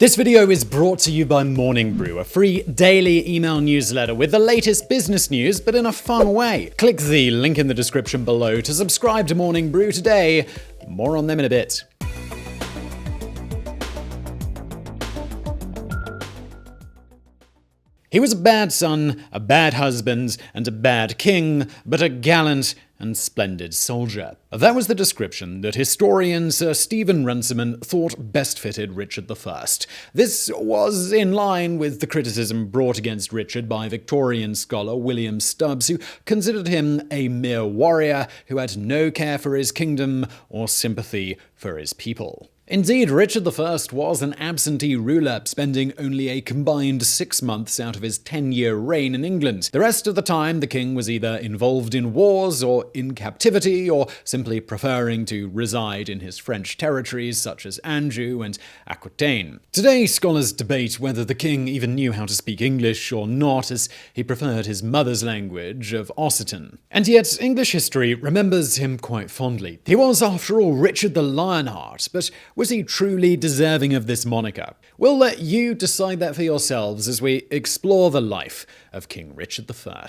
This video is brought to you by Morning Brew, a free daily email newsletter with the latest business news, but in a fun way. Click the link in the description below to subscribe to Morning Brew today. More on them in a bit. He was a bad son, a bad husband, and a bad king, but a gallant and splendid soldier. That was the description that historian Sir Stephen Runciman thought best fitted Richard I. This was in line with the criticism brought against Richard by Victorian scholar William Stubbs, who considered him a mere warrior who had no care for his kingdom or sympathy for his people. Indeed, Richard I was an absentee ruler, spending only a combined 6 months out of his 10-year reign in England. The rest of the time, the king was either involved in wars or in captivity, or simply preferring to reside in his French territories such as Anjou and Aquitaine. Today, scholars debate whether the king even knew how to speak English or not, as he preferred his mother's language of Occitan. And yet, English history remembers him quite fondly. He was, after all, Richard the Lionheart, but was he truly deserving of this moniker? We'll let you decide that for yourselves as we explore the life of King Richard I.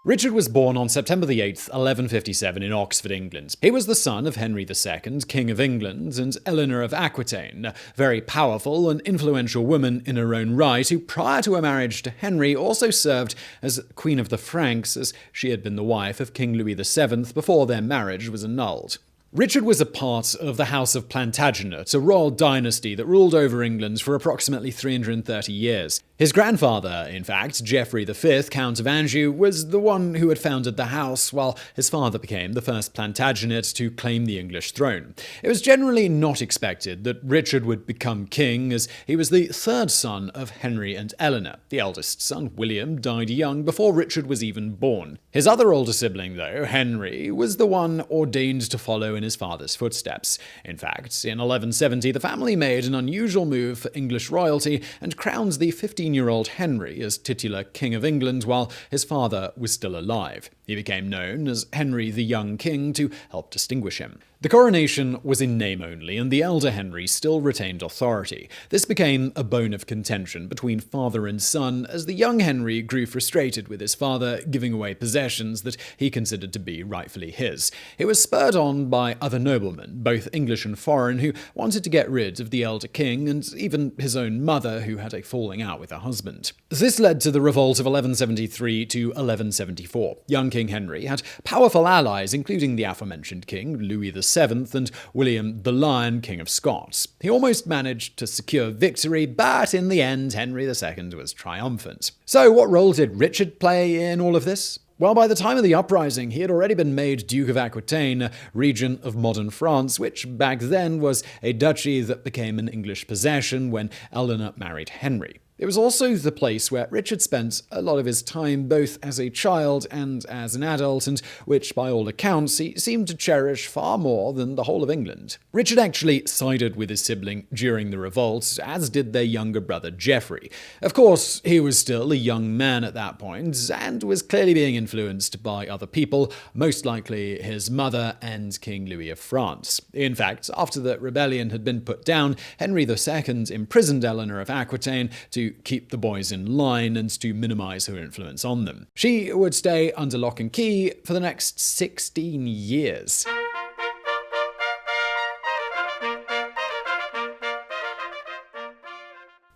Richard was born on September 8th, 1157 in Oxford, England. He was the son of Henry II, King of England, and Eleanor of Aquitaine, a very powerful and influential woman in her own right, who prior to her marriage to Henry also served as Queen of the Franks, as she had been the wife of King Louis VII before their marriage was annulled. Richard was a part of the House of Plantagenet, a royal dynasty that ruled over England for approximately 330 years. His grandfather, in fact, Geoffrey V, Count of Anjou, was the one who had founded the house, while his father became the first Plantagenet to claim the English throne. It was generally not expected that Richard would become king, as he was the third son of Henry and Eleanor. The eldest son, William, died young before Richard was even born. His other older sibling, though, Henry, was the one ordained to follow in his father's footsteps. In fact, in 1170, the family made an unusual move for English royalty and crowned the 15-year-old Henry as titular King of England while his father was still alive. He became known as Henry the Young King to help distinguish him. The coronation was in name only, and the elder Henry still retained authority. This became a bone of contention between father and son, as the young Henry grew frustrated with his father giving away possessions that he considered to be rightfully his. It was spurred on by other noblemen, both English and foreign, who wanted to get rid of the elder king, and even his own mother, who had a falling out with her husband. This led to the revolt of 1173 to 1174. Young King Henry had powerful allies, including the aforementioned king, Louis VII, and William the Lion, King of Scots. He almost managed to secure victory, but in the end, Henry II was triumphant. So what role did Richard play in all of this? Well, by the time of the uprising, he had already been made Duke of Aquitaine, a region of modern France, which back then was a duchy that became an English possession when Eleanor married Henry. It was also the place where Richard spent a lot of his time both as a child and as an adult, and which, by all accounts, he seemed to cherish far more than the whole of England. Richard actually sided with his sibling during the revolt, as did their younger brother Geoffrey. Of course, he was still a young man at that point, and was clearly being influenced by other people, most likely his mother and King Louis of France. In fact, after the rebellion had been put down, Henry II imprisoned Eleanor of Aquitaine to keep the boys in line and to minimize her influence on them. She would stay under lock and key for the next 16 years.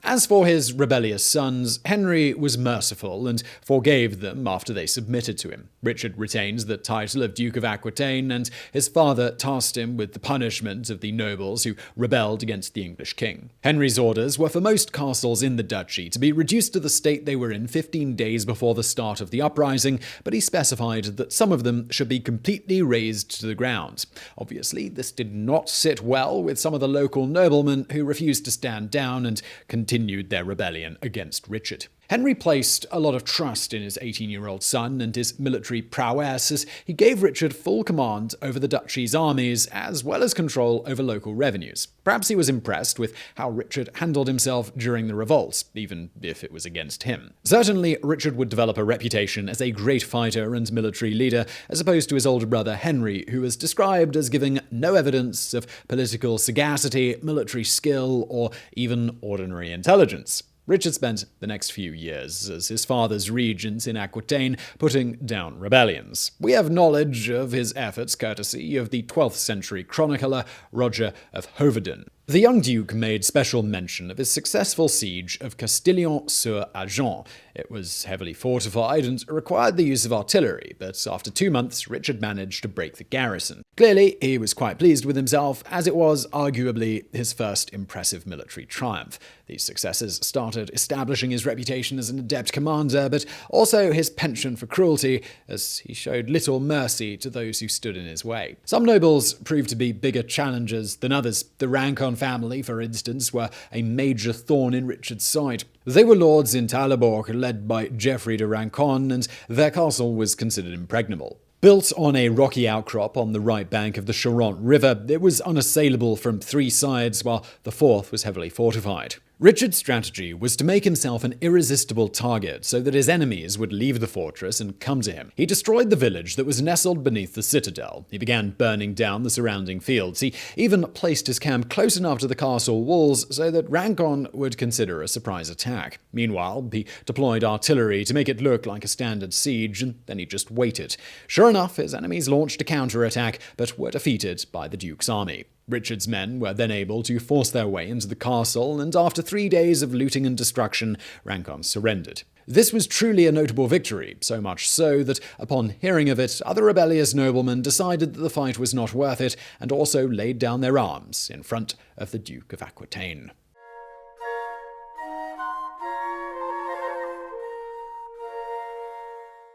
As for his rebellious sons, Henry was merciful and forgave them after they submitted to him. Richard retained the title of Duke of Aquitaine, and his father tasked him with the punishment of the nobles who rebelled against the English king. Henry's orders were for most castles in the duchy to be reduced to the state they were in 15 days before the start of the uprising, but he specified that some of them should be completely razed to the ground. Obviously, this did not sit well with some of the local noblemen who refused to stand down and continued their rebellion against Richard. Henry placed a lot of trust in his 18-year-old son and his military prowess as he gave Richard full command over the duchy's armies as well as control over local revenues. Perhaps he was impressed with how Richard handled himself during the revolt, even if it was against him. Certainly, Richard would develop a reputation as a great fighter and military leader, as opposed to his older brother Henry, who was described as giving no evidence of political sagacity, military skill, or even ordinary intelligence. Richard spent the next few years as his father's regent in Aquitaine, putting down rebellions. We have knowledge of his efforts courtesy of the 12th century chronicler Roger of Hoveden. The young duke made special mention of his successful siege of Castillon-sur-Argent. It was heavily fortified and required the use of artillery, but after 2 months, Richard managed to break the garrison. Clearly, he was quite pleased with himself, as it was arguably his first impressive military triumph. These successes started establishing his reputation as an adept commander, but also his penchant for cruelty, as he showed little mercy to those who stood in his way. Some nobles proved to be bigger challengers than others. The Rancon family, for instance, were a major thorn in Richard's side. They were lords in Talleyrand, led by Geoffrey de Rancon, and their castle was considered impregnable. Built on a rocky outcrop on the right bank of the Charente River, it was unassailable from 3 sides, while the 4th was heavily fortified. Richard's strategy was to make himself an irresistible target so that his enemies would leave the fortress and come to him. He destroyed the village that was nestled beneath the citadel. He began burning down the surrounding fields. He even placed his camp close enough to the castle walls so that Rancon would consider a surprise attack. Meanwhile, he deployed artillery to make it look like a standard siege, and then he just waited. Sure enough, his enemies launched a counterattack, but were defeated by the Duke's army. Richard's men were then able to force their way into the castle, and after 3 days of looting and destruction, Rancon surrendered. This was truly a notable victory, so much so that, upon hearing of it, other rebellious noblemen decided that the fight was not worth it, and also laid down their arms in front of the Duke of Aquitaine.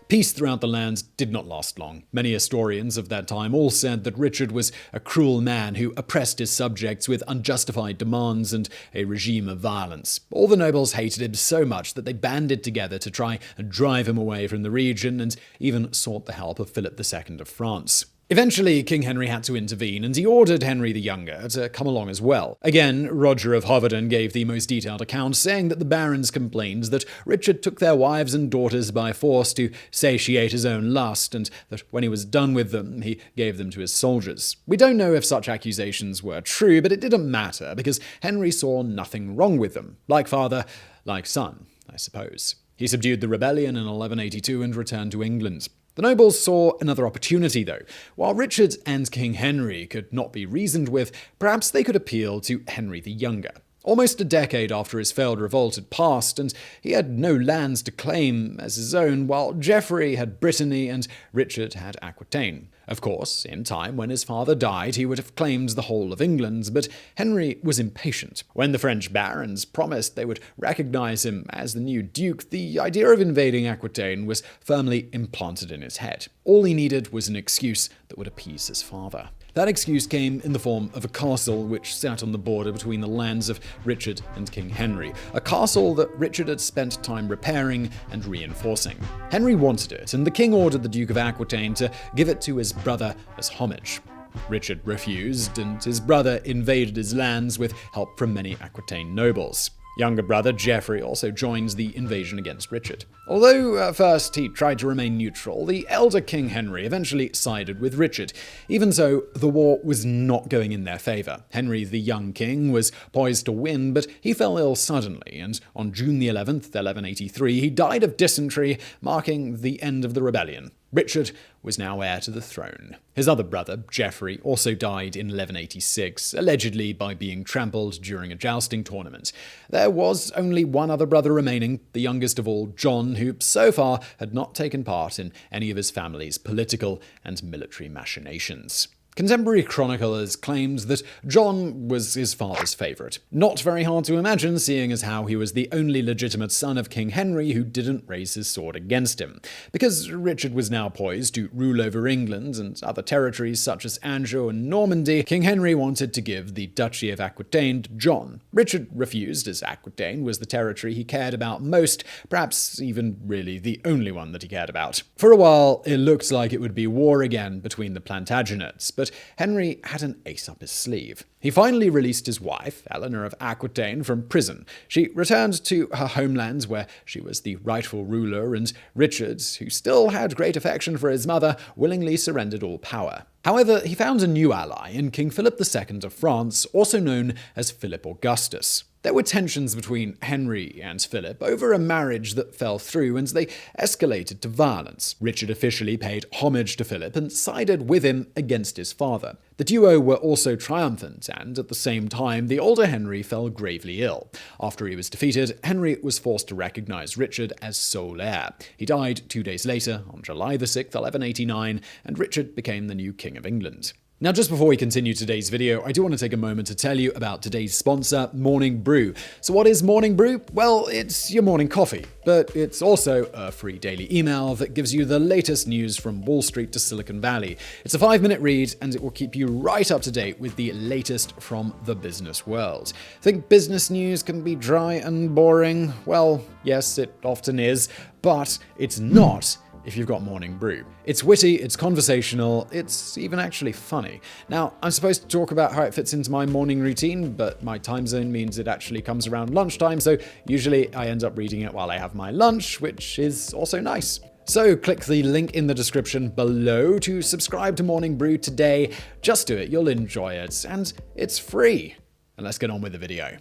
Peace throughout the land did not last long. Many historians of that time all said that Richard was a cruel man who oppressed his subjects with unjustified demands and a regime of violence. All the nobles hated him so much that they banded together to try and drive him away from the region, and even sought the help of Philip II of France. Eventually, King Henry had to intervene, and he ordered Henry the Younger to come along as well. Again, Roger of Hoveden gave the most detailed account, saying that the barons complained that Richard took their wives and daughters by force to satiate his own lust, and that when he was done with them, he gave them to his soldiers. We don't know if such accusations were true, but it didn't matter, because Henry saw nothing wrong with them. Like father, like son, I suppose. He subdued the rebellion in 1182 and returned to England. The nobles saw another opportunity, though. While Richard and King Henry could not be reasoned with, perhaps they could appeal to Henry the Younger. Almost a decade after his failed revolt had passed, and he had no lands to claim as his own, while Geoffrey had Brittany and Richard had Aquitaine. Of course, in time, when his father died, he would have claimed the whole of England, but Henry was impatient. When the French barons promised they would recognize him as the new duke, the idea of invading Aquitaine was firmly implanted in his head. All he needed was an excuse that would appease his father. That excuse came in the form of a castle which sat on the border between the lands of Richard and King Henry, a castle that Richard had spent time repairing and reinforcing. Henry wanted it, and the king ordered the Duke of Aquitaine to give it to his brother as homage. Richard refused, and his brother invaded his lands with help from many Aquitaine nobles. Younger brother Geoffrey also joined the invasion against Richard. Although at first he tried to remain neutral, the elder King Henry eventually sided with Richard. Even so, the war was not going in their favour. Henry the young king was poised to win, but he fell ill suddenly, and on June the 11th, 1183, he died of dysentery, marking the end of the rebellion. Richard was now heir to the throne. His other brother, Geoffrey, also died in 1186, allegedly by being trampled during a jousting tournament. There was only one other brother remaining, the youngest of all, John, who so far had not taken part in any of his family's political and military machinations. Contemporary chroniclers claimed that John was his father's favourite. Not very hard to imagine, seeing as how he was the only legitimate son of King Henry who didn't raise his sword against him. Because Richard was now poised to rule over England and other territories such as Anjou and Normandy, King Henry wanted to give the Duchy of Aquitaine to John. Richard refused, as Aquitaine was the territory he cared about most, perhaps even really the only one that he cared about. For a while, it looked like it would be war again between the Plantagenets, but Henry had an ace up his sleeve. He finally released his wife, Eleanor of Aquitaine, from prison. She returned to her homeland where she was the rightful ruler, and Richard, who still had great affection for his mother, willingly surrendered all power. However, he found a new ally in King Philip II of France, also known as Philip Augustus. There were tensions between Henry and Philip over a marriage that fell through, and they escalated to violence. Richard officially paid homage to Philip and sided with him against his father. The duo were also triumphant, and at the same time, the older Henry fell gravely ill. After he was defeated, Henry was forced to recognize Richard as sole heir. He died 2 days later, on July 6, 1189, and Richard became the new King of England. Now, just before we continue today's video, I do want to take a moment to tell you about today's sponsor, Morning Brew. So what is Morning Brew? Well, it's your morning coffee, but it's also a free daily email that gives you the latest news from Wall Street to Silicon Valley. It's a 5-minute read, and it will keep you right up to date with the latest from the business world. Think business news can be dry and boring? Well, yes, it often is, but it's not if you've got Morning Brew. It's witty, it's conversational, it's even actually funny. Now, I'm supposed to talk about how it fits into my morning routine, but my time zone means it actually comes around lunchtime, so usually I end up reading it while I have my lunch, which is also nice. So click the link in the description below to subscribe to Morning Brew today. Just do it, you'll enjoy it, and it's free. And let's get on with the video.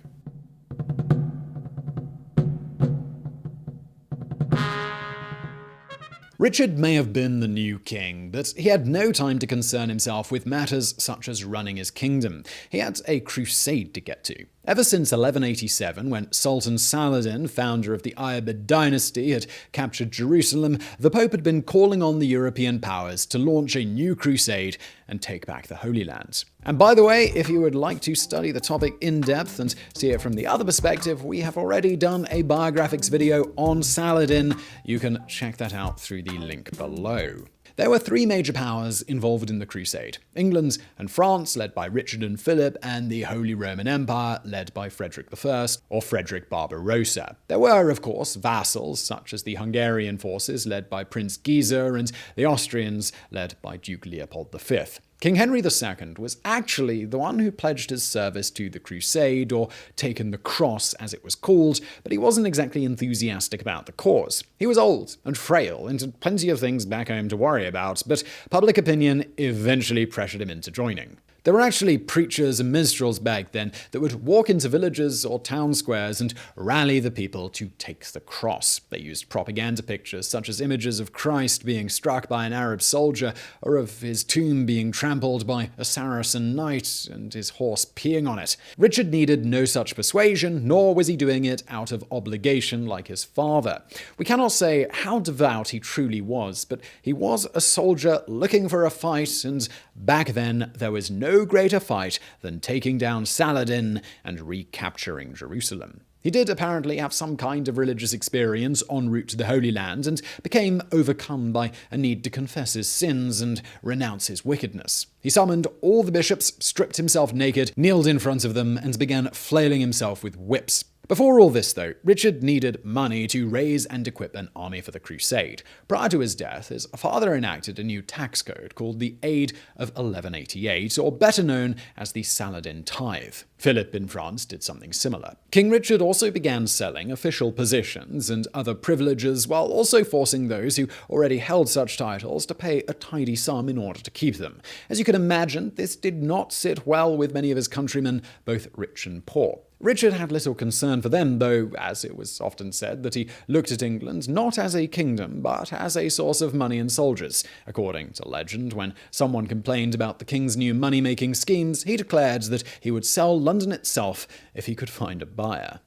Richard may have been the new king, but he had no time to concern himself with matters such as running his kingdom. He had a crusade to get to. Ever since 1187, when Sultan Saladin, founder of the Ayyubid dynasty, had captured Jerusalem, the Pope had been calling on the European powers to launch a new crusade and take back the Holy Land. And by the way, if you would like to study the topic in depth and see it from the other perspective, we have already done a Biographics video on Saladin. You can check that out through the link below. There were 3 major powers involved in the Crusade: England and France, led by Richard and Philip, and the Holy Roman Empire, led by Frederick I, or Frederick Barbarossa. There were, of course, vassals, such as the Hungarian forces, led by Prince Giza, and the Austrians, led by Duke Leopold V. King Henry II was actually the one who pledged his service to the Crusade, or taken the cross as it was called, but he wasn't exactly enthusiastic about the cause. He was old and frail and had plenty of things back home to worry about, but public opinion eventually pressured him into joining. There were actually preachers and minstrels back then that would walk into villages or town squares and rally the people to take the cross. They used propaganda pictures such as images of Christ being struck by an Arab soldier, or of his tomb being trampled by a Saracen knight and his horse peeing on it. Richard needed no such persuasion, nor was he doing it out of obligation like his father. We cannot say how devout he truly was, but he was a soldier looking for a fight, and back then there was no greater fight than taking down Saladin and recapturing Jerusalem. He did apparently have some kind of religious experience en route to the Holy Land, and became overcome by a need to confess his sins and renounce his wickedness. He summoned all the bishops, stripped himself naked, kneeled in front of them, and began flailing himself with whips. Before all this, though, Richard needed money to raise and equip an army for the crusade. Prior to his death, his father enacted a new tax code called the Aid of 1188, or better known as the Saladin Tithe. Philip in France did something similar. King Richard also began selling official positions and other privileges, while also forcing those who already held such titles to pay a tidy sum in order to keep them. As you can imagine, this did not sit well with many of his countrymen, both rich and poor. Richard had little concern for them, though, as it was often said that he looked at England not as a kingdom, but as a source of money and soldiers. According to legend, when someone complained about the king's new money-making schemes, he declared that he would sell London itself if he could find a buyer.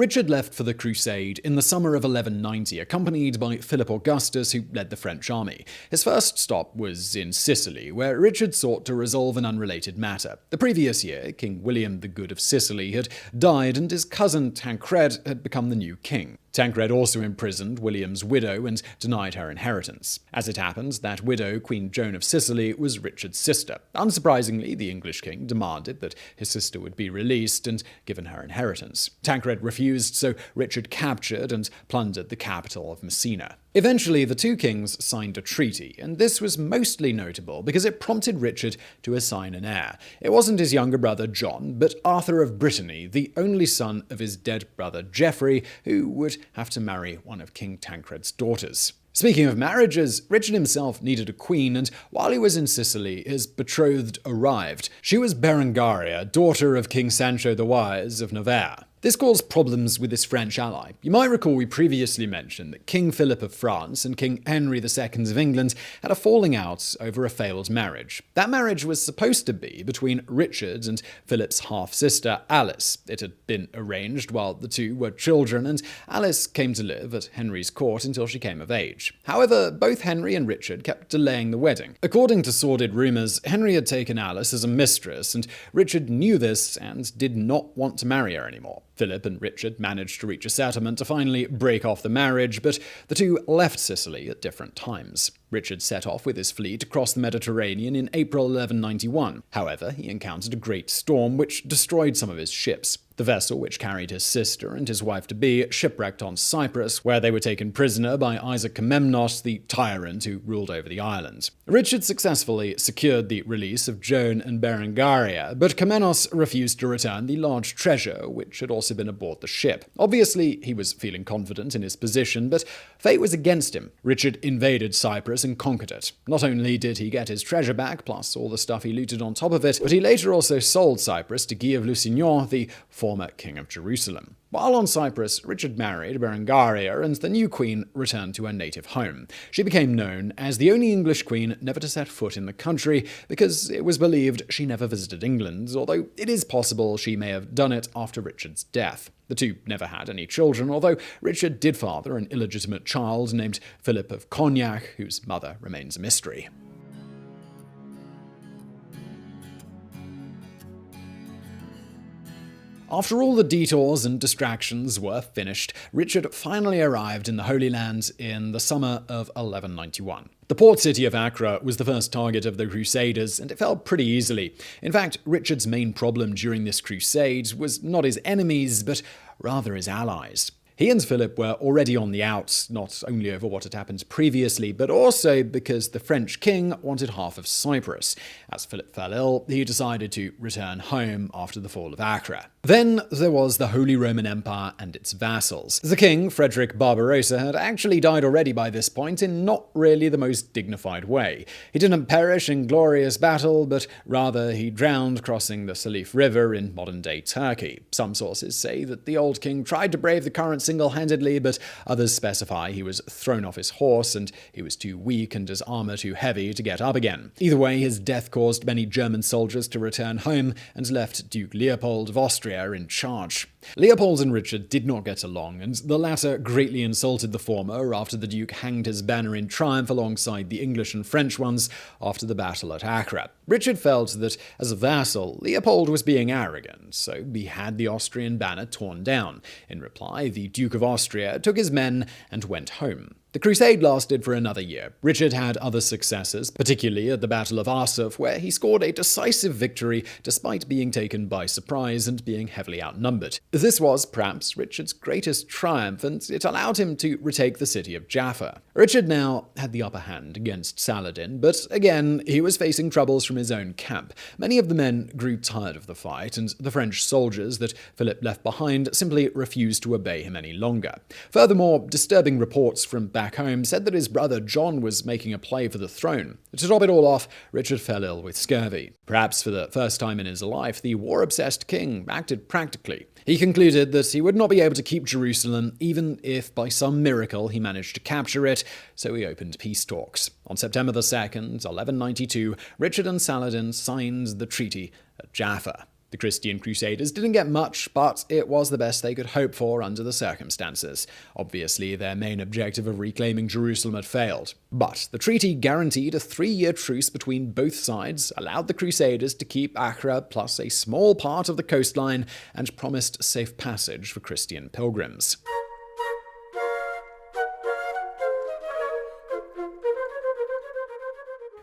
Richard left for the crusade in the summer of 1190, accompanied by Philip Augustus, who led the French army. His first stop was in Sicily, where Richard sought to resolve an unrelated matter. The previous year, King William the Good of Sicily had died, and his cousin Tancred had become the new king. Tancred also imprisoned William's widow and denied her inheritance. As it happens, that widow, Queen Joan of Sicily, was Richard's sister. Unsurprisingly, the English king demanded that his sister would be released and given her inheritance. Tancred refused, so Richard captured and plundered the capital of Messina. Eventually, the two kings signed a treaty, and this was mostly notable because it prompted Richard to assign an heir. It wasn't his younger brother John, but Arthur of Brittany, the only son of his dead brother Geoffrey, who would have to marry one of King Tancred's daughters. Speaking of marriages, Richard himself needed a queen, and while he was in Sicily, his betrothed arrived. She was Berengaria, daughter of King Sancho the Wise of Navarre. This caused problems with his French ally. You might recall we previously mentioned that King Philip of France and King Henry II of England had a falling out over a failed marriage. That marriage was supposed to be between Richard and Philip's half-sister Alice. It had been arranged while the two were children, and Alice came to live at Henry's court until she came of age. However, both Henry and Richard kept delaying the wedding. According to sordid rumours, Henry had taken Alice as a mistress, and Richard knew this and did not want to marry her anymore. Philip and Richard managed to reach a settlement to finally break off the marriage, but the two left Sicily at different times. Richard set off with his fleet across the Mediterranean in April 1191. However, he encountered a great storm which destroyed some of his ships. The vessel, which carried his sister and his wife-to-be, shipwrecked on Cyprus, where they were taken prisoner by Isaac Comnenus, the tyrant who ruled over the island. Richard successfully secured the release of Joan and Berengaria, but Comnenus refused to return the large treasure which had also been aboard the ship. Obviously, he was feeling confident in his position, but fate was against him. Richard invaded Cyprus and conquered it. Not only did he get his treasure back, plus all the stuff he looted on top of it, but he later also sold Cyprus to Guy of Lusignan, the former king of Jerusalem. While on Cyprus, Richard married Berengaria, and the new queen returned to her native home. She became known as the only English queen never to set foot in the country, because it was believed she never visited England, although it is possible she may have done it after Richard's death. The two never had any children, although Richard did father an illegitimate child named Philip of Cognac, whose mother remains a mystery. After all the detours and distractions were finished, Richard finally arrived in the Holy Land in the summer of 1191. The port city of Acre was the first target of the Crusaders, and it fell pretty easily. In fact, Richard's main problem during this crusade was not his enemies, but rather his allies. He and Philip were already on the outs, not only over what had happened previously, but also because the French king wanted half of Cyprus. As Philip fell ill, he decided to return home after the fall of Acre. Then there was the Holy Roman Empire and its vassals. The king, Frederick Barbarossa, had actually died already by this point in not really the most dignified way. He didn't perish in glorious battle, but rather he drowned crossing the Salif River in modern-day Turkey. Some sources say that the old king tried to brave the current single-handedly, but others specify he was thrown off his horse and he was too weak and his armor too heavy to get up again. Either way, his death caused many German soldiers to return home and left Duke Leopold of Austria in charge. Leopold and Richard did not get along, and the latter greatly insulted the former after the Duke hanged his banner in triumph alongside the English and French ones after the battle at Acre. Richard felt that, as a vassal, Leopold was being arrogant, so he had the Austrian banner torn down. In reply, the Duke of Austria took his men and went home. The crusade lasted for another year. Richard had other successes, particularly at the Battle of Arsuf, where he scored a decisive victory despite being taken by surprise and being heavily outnumbered. This was perhaps Richard's greatest triumph, and it allowed him to retake the city of Jaffa. Richard now had the upper hand against Saladin, but again, he was facing troubles from his own camp. Many of the men grew tired of the fight, and the French soldiers that Philip left behind simply refused to obey him any longer. Furthermore, disturbing reports from back home said that his brother John was making a play for the throne. To top it all off, Richard fell ill with scurvy. Perhaps for the first time in his life, the war-obsessed king acted practically. He concluded that he would not be able to keep Jerusalem, even if by some miracle he managed to capture it, so he opened peace talks. On September 2nd, 1192, Richard and Saladin signed the treaty at Jaffa. The Christian Crusaders didn't get much, but it was the best they could hope for under the circumstances. Obviously, their main objective of reclaiming Jerusalem had failed. But the treaty guaranteed a 3-year truce between both sides, allowed the Crusaders to keep Acre plus a small part of the coastline, and promised safe passage for Christian pilgrims.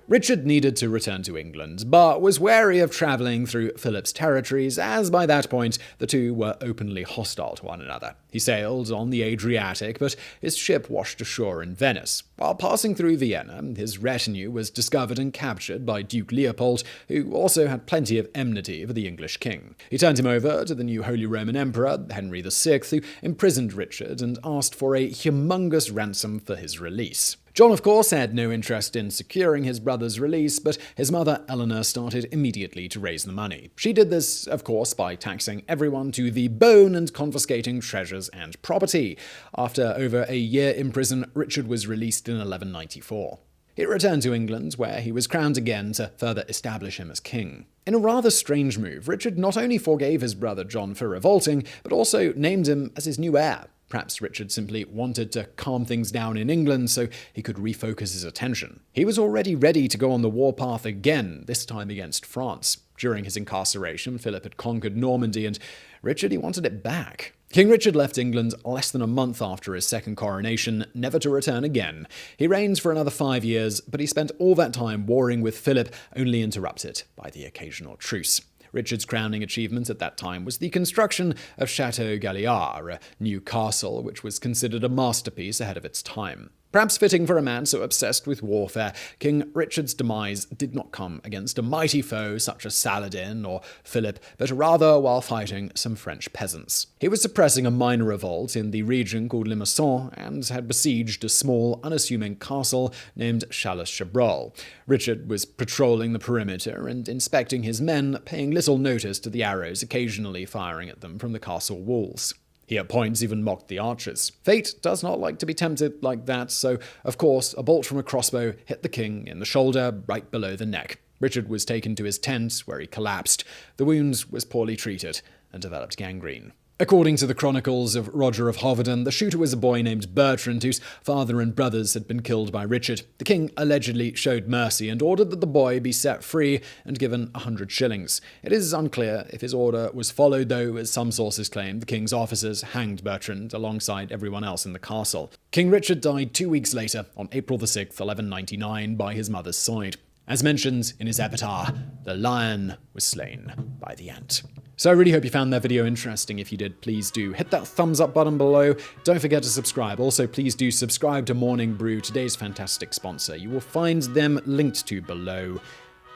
Richard needed to return to England, but was wary of travelling through Philip's territories, as by that point the two were openly hostile to one another. He sailed on the Adriatic, but his ship washed ashore in Venice. While passing through Vienna, his retinue was discovered and captured by Duke Leopold, who also had plenty of enmity for the English king. He turned him over to the new Holy Roman Emperor, Henry VI, who imprisoned Richard and asked for a humongous ransom for his release. John, of course, had no interest in securing his brother's release, but his mother, Eleanor, started immediately to raise the money. She did this, of course, by taxing everyone to the bone and confiscating treasures and property. After over a year in prison, Richard was released in 1194. He returned to England, where he was crowned again to further establish him as king. In a rather strange move, Richard not only forgave his brother John for revolting, but also named him as his new heir. Perhaps Richard simply wanted to calm things down in England so he could refocus his attention. He was already ready to go on the warpath again, this time against France. During his incarceration, Philip had conquered Normandy, and Richard, he wanted it back. King Richard left England less than a month after his second coronation, never to return again. He reigned for another 5 years, but he spent all that time warring with Philip, only interrupted by the occasional truce. Richard's crowning achievement at that time was the construction of Chateau Galliard, a new castle which was considered a masterpiece ahead of its time. Perhaps fitting for a man so obsessed with warfare, King Richard's demise did not come against a mighty foe such as Saladin or Philip, but rather while fighting some French peasants. He was suppressing a minor revolt in the region called Limassol and had besieged a small, unassuming castle named Chalais-Chabrol. Richard was patrolling the perimeter and inspecting his men, paying little notice to the arrows occasionally firing at them from the castle walls. He at points even mocked the archers. Fate does not like to be tempted like that, so, of course, a bolt from a crossbow hit the king in the shoulder, right below the neck. Richard was taken to his tent, where he collapsed. The wound was poorly treated and developed gangrene. According to the chronicles of Roger of Hoveden, the shooter was a boy named Bertrand, whose father and brothers had been killed by Richard. The king allegedly showed mercy and ordered that the boy be set free and given 100 shillings. It is unclear if his order was followed, though, as some sources claim the king's officers hanged Bertrand alongside everyone else in the castle. King Richard died 2 weeks later, on April 6, 1199, by his mother's side. As mentioned in his epitaph, the lion was slain by the ant. So I really hope you found that video interesting. If you did, please do hit that thumbs up button below. Don't forget to subscribe. Also, please do subscribe to Morning Brew, today's fantastic sponsor. You will find them linked to below.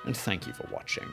And thank you for watching.